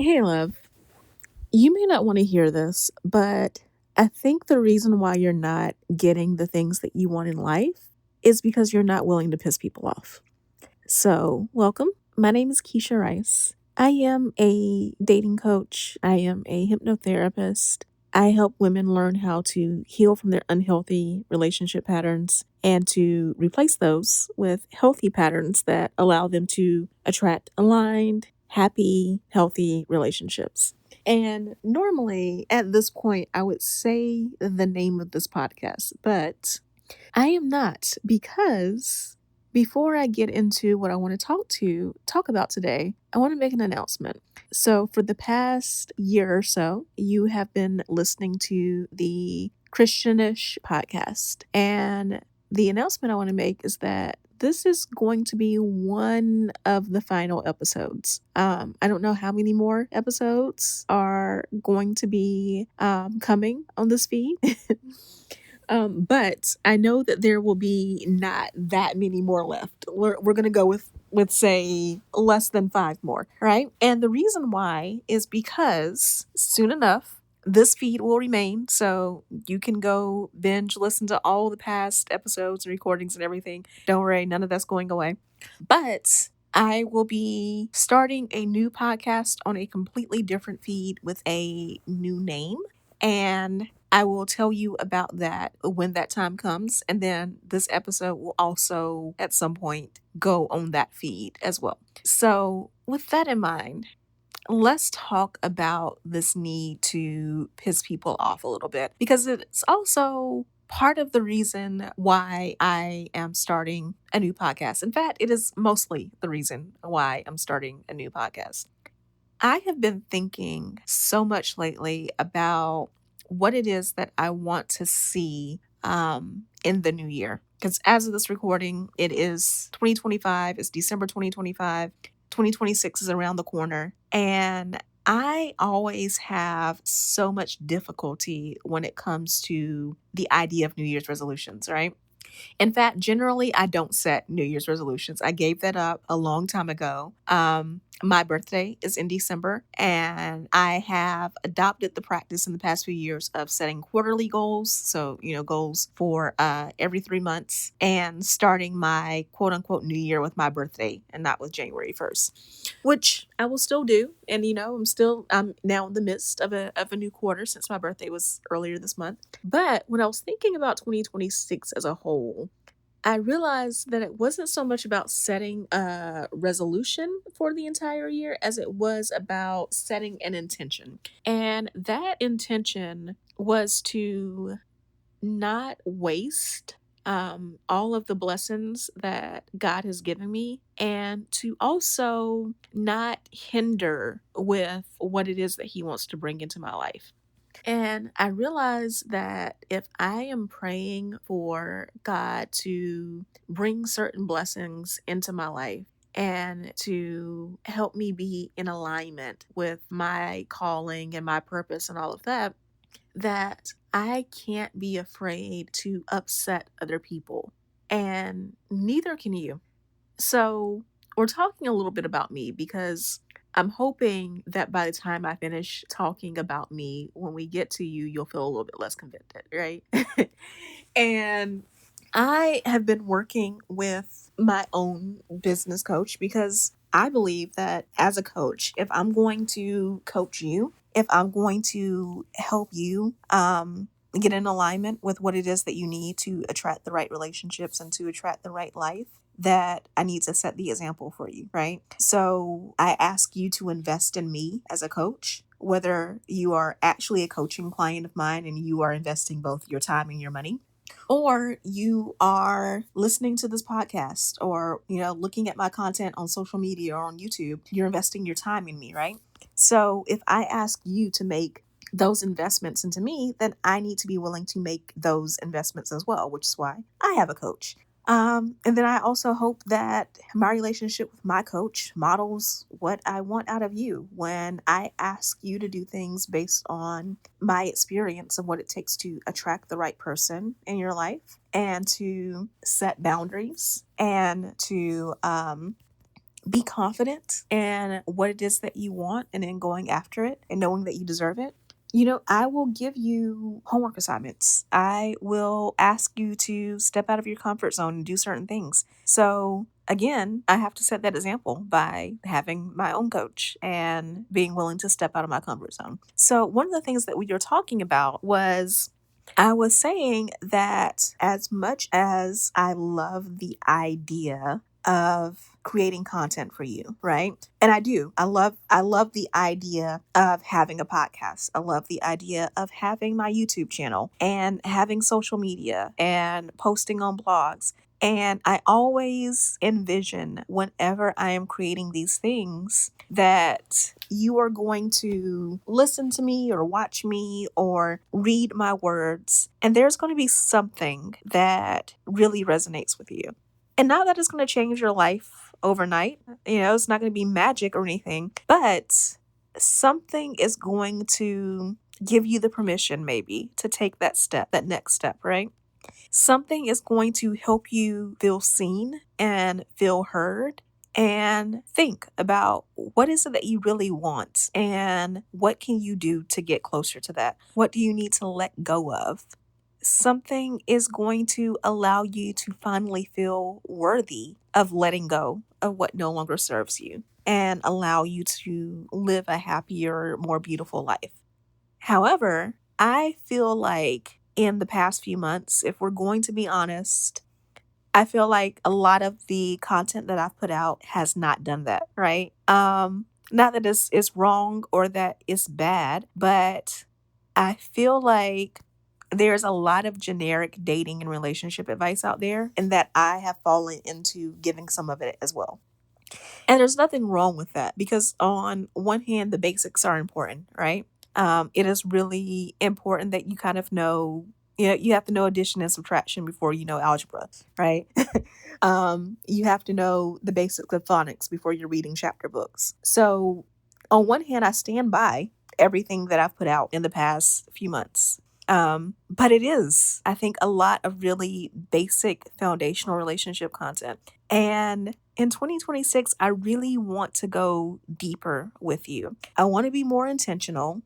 Hey, love. You may not want to hear this, but I think the reason why you're not getting the things that you want in life is because you're not willing to piss people off. So, welcome. My name is Keshia Rice. I am a dating coach, I am a hypnotherapist. I help women learn how to heal from their unhealthy relationship patterns and to replace those with healthy patterns that allow them to attract aligned, happy, healthy relationships. And normally at this point, I would say the name of this podcast, but I am not because before I get into what I want to talk about today, I want to make an announcement. So for the past year or so, you have been listening to the Christianish podcast. And the announcement I want to make is that this is going to be one of the final episodes. I don't know how many more episodes are going to be coming on this feed. But I know that there will be not that many more left. We're gonna go with say less than five more, right? And the reason why is because soon enough this feed will remain, so you can go binge listen to all the past episodes and recordings and everything. Don't worry, none of that's going away. But I will be starting a new podcast on a completely different feed with a new name. And I will tell you about that when that time comes. And then this episode will also, at some point, go on that feed as well. So, with that in mind, let's talk about this need to piss people off a little bit because it's also part of the reason why I am starting a new podcast. In fact, it is mostly the reason why I'm starting a new podcast. I have been thinking so much lately about what it is that I want to see in the new year. Because as of this recording, it is 2025, it's December 2025, 2026 is around the corner. And I always have so much difficulty when it comes to the idea of New Year's resolutions, right? In fact, generally, I don't set New Year's resolutions. I gave that up a long time ago. My birthday is in December, and I have adopted the practice in the past few years of setting quarterly goals. So, goals for every 3 months and starting my quote unquote new year with my birthday and not with January 1st, which I will still do. And, I'm now in the midst of a new quarter since my birthday was earlier this month. But when I was thinking about 2026 as a whole, I realized that it wasn't so much about setting a resolution for the entire year as it was about setting an intention. And that intention was to not waste all of the blessings that God has given me and to also not hinder with what it is that He wants to bring into my life. And I realize that if I am praying for God to bring certain blessings into my life and to help me be in alignment with my calling and my purpose and all of that, that I can't be afraid to upset other people. And neither can you. So, we're talking a little bit about me because I'm hoping that by the time I finish talking about me, when we get to you, you'll feel a little bit less convicted, right? And I have been working with my own business coach because I believe that as a coach, if I'm going to coach you, if I'm going to help you get in alignment with what it is that you need to attract the right relationships and to attract the right life, that I need to set the example for you, right? So I ask you to invest in me as a coach, whether you are actually a coaching client of mine and you are investing both your time and your money, or you are listening to this podcast or looking at my content on social media or on YouTube. You're investing your time in me, right? So if I ask you to make those investments into me, then I need to be willing to make those investments as well, which is why I have a coach. And then I also hope that my relationship with my coach models what I want out of you when I ask you to do things based on my experience of what it takes to attract the right person in your life and to set boundaries and to be confident in what it is that you want and then going after it and knowing that you deserve it. I will give you homework assignments. I will ask you to step out of your comfort zone and do certain things. So, again, I have to set that example by having my own coach and being willing to step out of my comfort zone. So, one of the things that we were talking about was I was saying that as much as I love the idea of creating content for you, right? And I do. I love the idea of having a podcast. I love the idea of having my YouTube channel and having social media and posting on blogs. And I always envision whenever I am creating these things that you are going to listen to me or watch me or read my words, and there's going to be something that really resonates with you. And not that it's going to change your life overnight. It's not going to be magic or anything, but something is going to give you the permission maybe to take that step, that next step, right? Something is going to help you feel seen and feel heard and think about what is it that you really want and what can you do to get closer to that? What do you need to let go of? Something is going to allow you to finally feel worthy of letting go of what no longer serves you and allow you to live a happier, more beautiful life. However, I feel like in the past few months, if we're going to be honest, I feel like a lot of the content that I've put out has not done that, right? Not that it's wrong or that it's bad, but I feel like there's a lot of generic dating and relationship advice out there, and that I have fallen into giving some of it as well. And there's nothing wrong with that because, on one hand, the basics are important, right? It is really important that you kind of know, you have to know addition and subtraction before you know algebra, right? You have to know the basics of phonics before you're reading chapter books. So, on one hand, I stand by everything that I've put out in the past few months. But it is, I think, a lot of really basic foundational relationship content. And in 2026, I really want to go deeper with you. I want to be more intentional.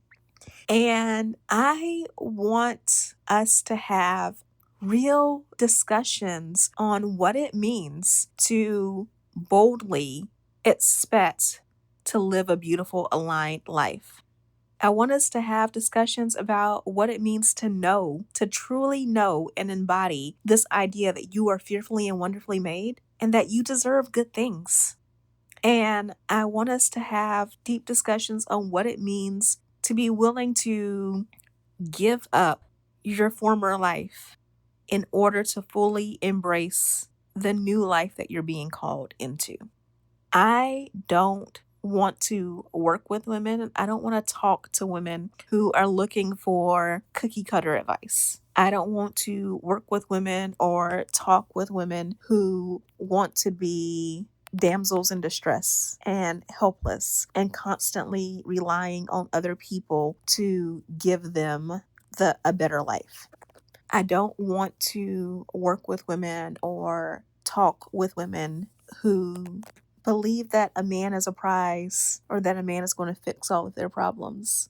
And I want us to have real discussions on what it means to boldly expect to live a beautiful, aligned life. I want us to have discussions about what it means to know, to truly know and embody this idea that you are fearfully and wonderfully made and that you deserve good things. And I want us to have deep discussions on what it means to be willing to give up your former life in order to fully embrace the new life that you're being called into. I don't want to work with women. I don't want to talk to women who are looking for cookie cutter advice. I don't want to work with women or talk with women who want to be damsels in distress and helpless and constantly relying on other people to give them a better life. I don't want to work with women or talk with women who believe that a man is a prize or that a man is going to fix all of their problems.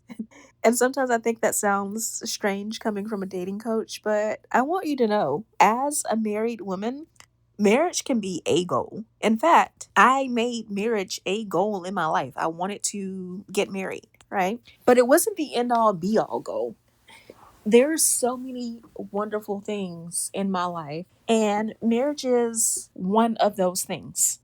And sometimes I think that sounds strange coming from a dating coach, but I want you to know, as a married woman, marriage can be a goal. In fact, I made marriage a goal in my life. I wanted to get married, right? But it wasn't the end all be all goal. There's so many wonderful things in my life, and marriage is one of those things.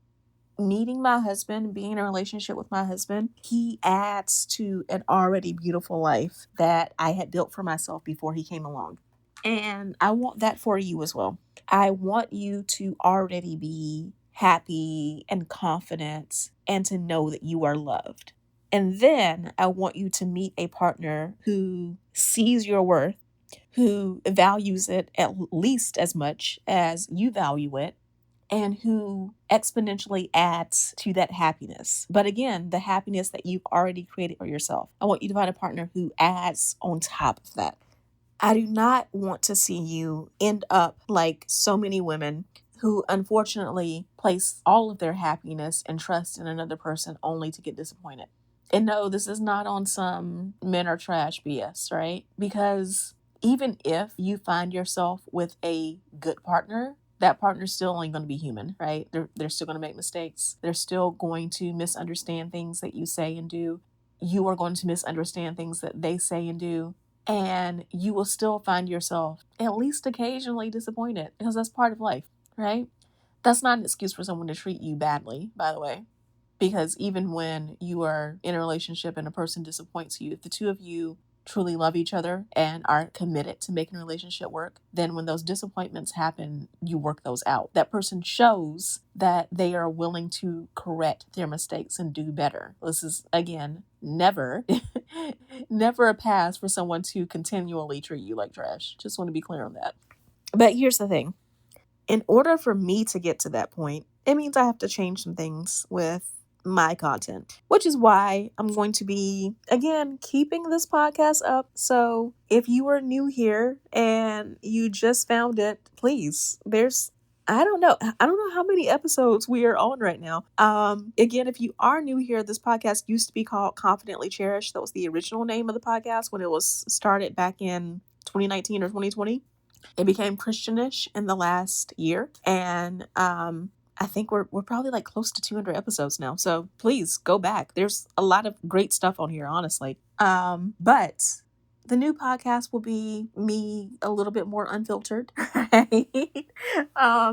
Meeting my husband, being in a relationship with my husband, he adds to an already beautiful life that I had built for myself before he came along. And I want that for you as well. I want you to already be happy and confident and to know that you are loved. And then I want you to meet a partner who sees your worth, who values it at least as much as you value it, and who exponentially adds to that happiness. But again, the happiness that you've already created for yourself. I want you to find a partner who adds on top of that. I do not want to see you end up like so many women who unfortunately place all of their happiness and trust in another person only to get disappointed. And no, this is not on some men are trash BS, right? Because even if you find yourself with a good partner, that partner's still only going to be human, right? They're still going to make mistakes. They're still going to misunderstand things that you say and do. You are going to misunderstand things that they say and do. And you will still find yourself at least occasionally disappointed because that's part of life, right? That's not an excuse for someone to treat you badly, by the way. Because even when you are in a relationship and a person disappoints you, if the two of you truly love each other and are committed to making a relationship work, then when those disappointments happen, you work those out. That person shows that they are willing to correct their mistakes and do better. This is, again, never, never a pass for someone to continually treat you like trash. Just want to be clear on that. But here's the thing. In order for me to get to that point, it means I have to change some things with my content, which is why I'm going to be, again, keeping this podcast up. So if you are new here and you just found it, please, I don't know how many episodes we are on right now. Again, if you are new here, this podcast used to be called Confidently Cherished. That was the original name of the podcast when it was started back in 2019 or 2020. It became Christianish in the last year. And I think we're probably like close to 200 episodes now. So please go back. There's a lot of great stuff on here, honestly. But the new podcast will be me a little bit more unfiltered, right?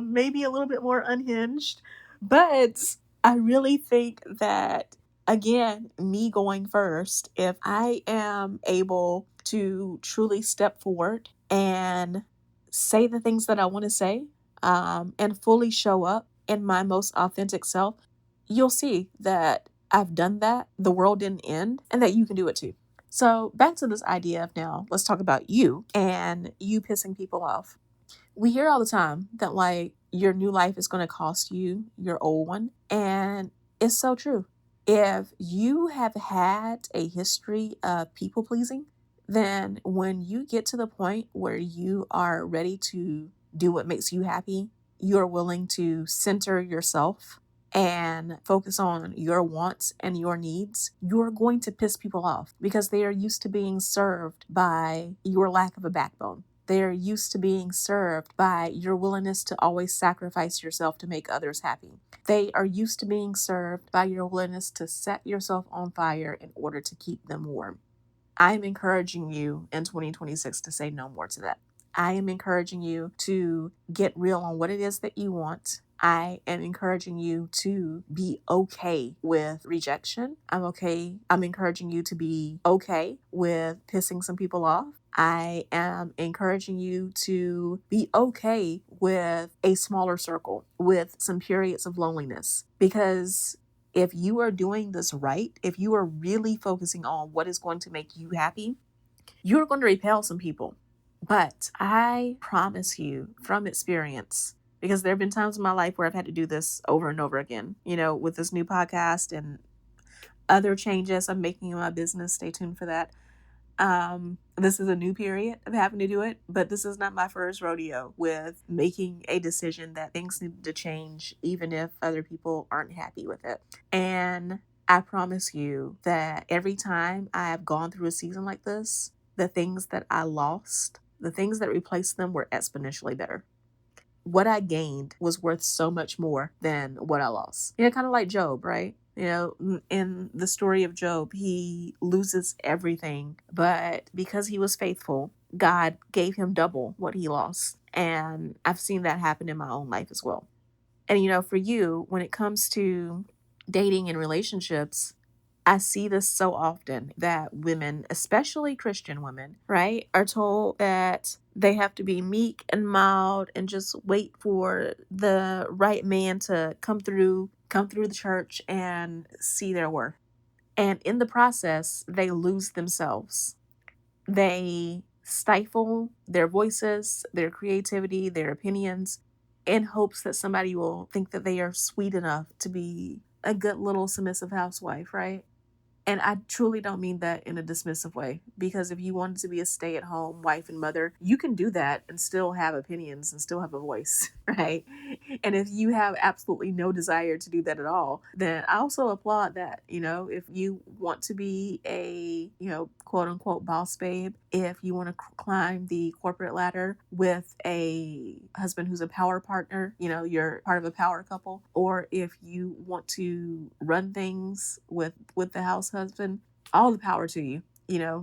Maybe a little bit more unhinged. But I really think that, again, me going first, if I am able to truly step forward and say the things that I want to say, and fully show up in my most authentic self, you'll see that I've done that. The world didn't end, and that you can do it too. So back to this idea of now, let's talk about you and you pissing people off. We hear all the time that like your new life is going to cost you your old one. And it's so true. If you have had a history of people pleasing, then when you get to the point where you are ready to do what makes you happy, you're willing to center yourself and focus on your wants and your needs, you're going to piss people off because they are used to being served by your lack of a backbone. They're used to being served by your willingness to always sacrifice yourself to make others happy. They are used to being served by your willingness to set yourself on fire in order to keep them warm. I'm encouraging you in 2026 to say no more to that. I am encouraging you to get real on what it is that you want. I am encouraging you to be okay with rejection. I'm encouraging you to be okay with pissing some people off. I am encouraging you to be okay with a smaller circle, with some periods of loneliness. Because if you are doing this right, if you are really focusing on what is going to make you happy, you're going to repel some people. But I promise you from experience, because there have been times in my life where I've had to do this over and over again, with this new podcast and other changes I'm making in my business. Stay tuned for that. This is a new period of having to do it, but this is not my first rodeo with making a decision that things need to change, even if other people aren't happy with it. And I promise you that every time I have gone through a season like this, the things that I lost, the things that replaced them were exponentially better. What I gained was worth so much more than what I lost. Kind of like Job, right? In the story of Job, he loses everything, but because he was faithful, God gave him double what he lost. And I've seen that happen in my own life as well. And for you, when it comes to dating and relationships, I see this so often that women, especially Christian women, right, are told that they have to be meek and mild and just wait for the right man to come through the church and see their worth. And in the process, they lose themselves. They stifle their voices, their creativity, their opinions in hopes that somebody will think that they are sweet enough to be a good little submissive housewife, right? And I truly don't mean that in a dismissive way, because if you wanted to be a stay-at-home wife and mother, you can do that and still have opinions and still have a voice, right? And if you have absolutely no desire to do that at all, then I also applaud that. If you want to be a, quote unquote boss babe, if you want to climb the corporate ladder with a husband who's a power partner, you're part of a power couple, or if you want to run things with the house husband, all the power to you.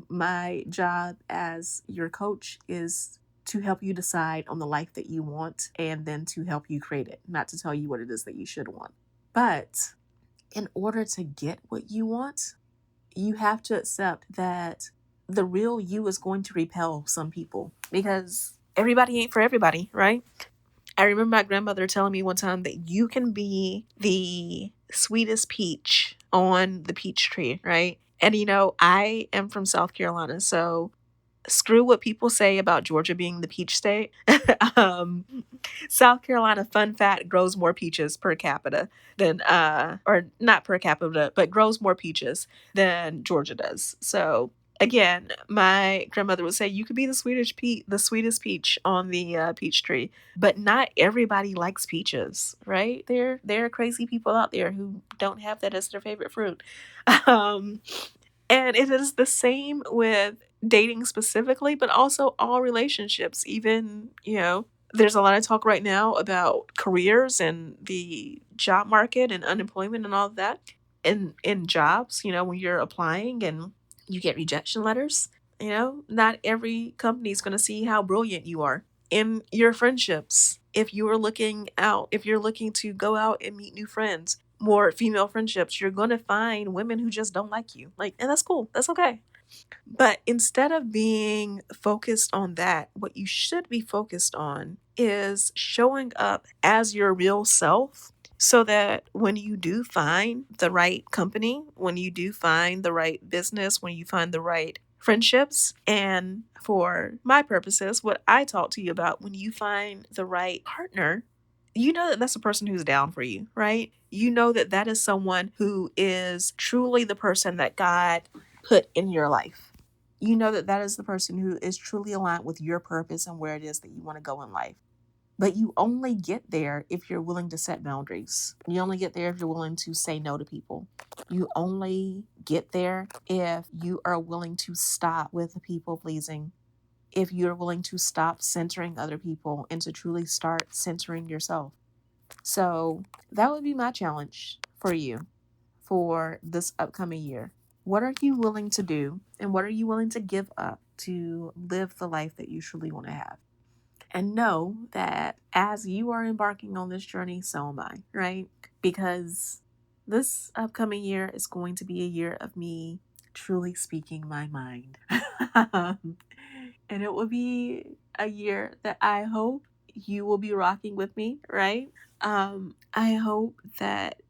My job as your coach is to help you decide on the life that you want and then to help you create it, not to tell you what it is that you should want. But in order to get what you want, you have to accept that the real you is going to repel some people because everybody ain't for everybody, right? I remember my grandmother telling me one time that you can be the sweetest peach on the peach tree, right? And I am from South Carolina, so screw what people say about Georgia being the peach state. um, South Carolina, fun fact, grows more peaches per capita than, or not per capita, but grows more peaches than Georgia does. So again, my grandmother would say you could be the sweetest peach on the peach tree, but not everybody likes peaches, right? There are crazy people out there who don't have that as their favorite fruit. Um, and it is the same with dating specifically, but also all relationships. Even, there's a lot of talk right now about careers and the job market and unemployment and all of that. In jobs, when you're applying and you get rejection letters, not every company is going to see how brilliant you are. In your friendships, if you're looking to go out and meet new friends, more female friendships, you're going to find women who just don't like you. And that's cool. That's okay. But instead of being focused on that, what you should be focused on is showing up as your real self so that when you do find the right company, when you do find the right business, when you find the right friendships, and for my purposes, what I talk to you about, when you find the right partner, you know that that's a person who's down for you, right? You know that that is someone who is truly the person that God put in your life. You know that that is the person who is truly aligned with your purpose and where it is that you want to go in life. But you only get there if you're willing to set boundaries. You only get there if you're willing to say no to people. You only get there if you are willing to stop with the people pleasing. If you're willing to stop centering other people and to truly start centering yourself. So that would be my challenge for you for this upcoming year. What are you willing to do and what are you willing to give up to live the life that you truly want to have? And know that as you are embarking on this journey, so am I, right? Because this upcoming year is going to be a year of me truly speaking my mind. And it will be a year that I hope you will be rocking with me, right? I hope that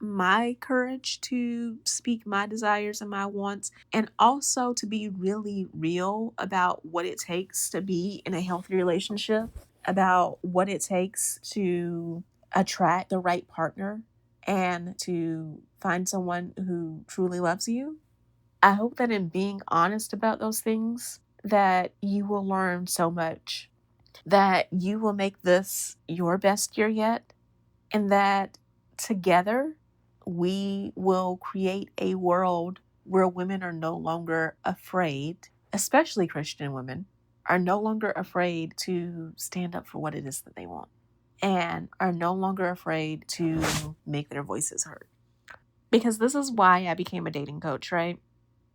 my courage to speak my desires and my wants, and also to be really real about what it takes to be in a healthy relationship, about what it takes to attract the right partner and to find someone who truly loves you. I hope that in being honest about those things, that you will learn so much, that you will make this your best year yet, and that together we will create a world where women are no longer afraid, especially Christian women, are no longer afraid to stand up for what it is that they want and are no longer afraid to make their voices heard. Because this is why I became a dating coach, right?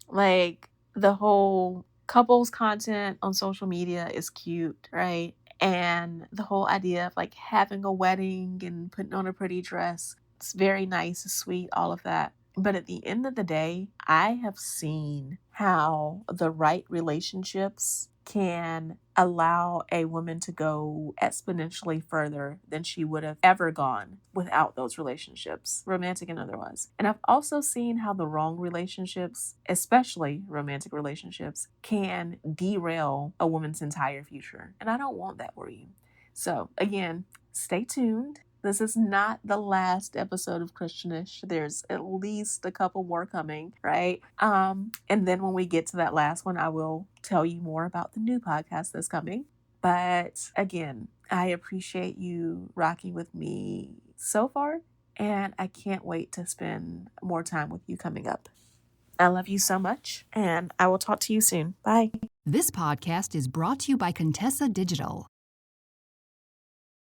The whole couples content on social media is cute, right? And the whole idea of having a wedding and putting on a pretty dress, it's very nice, it's sweet, all of that. But at the end of the day, I have seen how the right relationships can allow a woman to go exponentially further than she would have ever gone without those relationships, romantic and otherwise. And I've also seen how the wrong relationships, especially romantic relationships, can derail a woman's entire future. And I don't want that for you. So again, stay tuned. This is not the last episode of Christianish. There's at least a couple more coming, right? And then when we get to that last one, I will tell you more about the new podcast that's coming. But again, I appreciate you rocking with me so far, and I can't wait to spend more time with you coming up. I love you so much, and I will talk to you soon. Bye. This podcast is brought to you by Contessa Digital.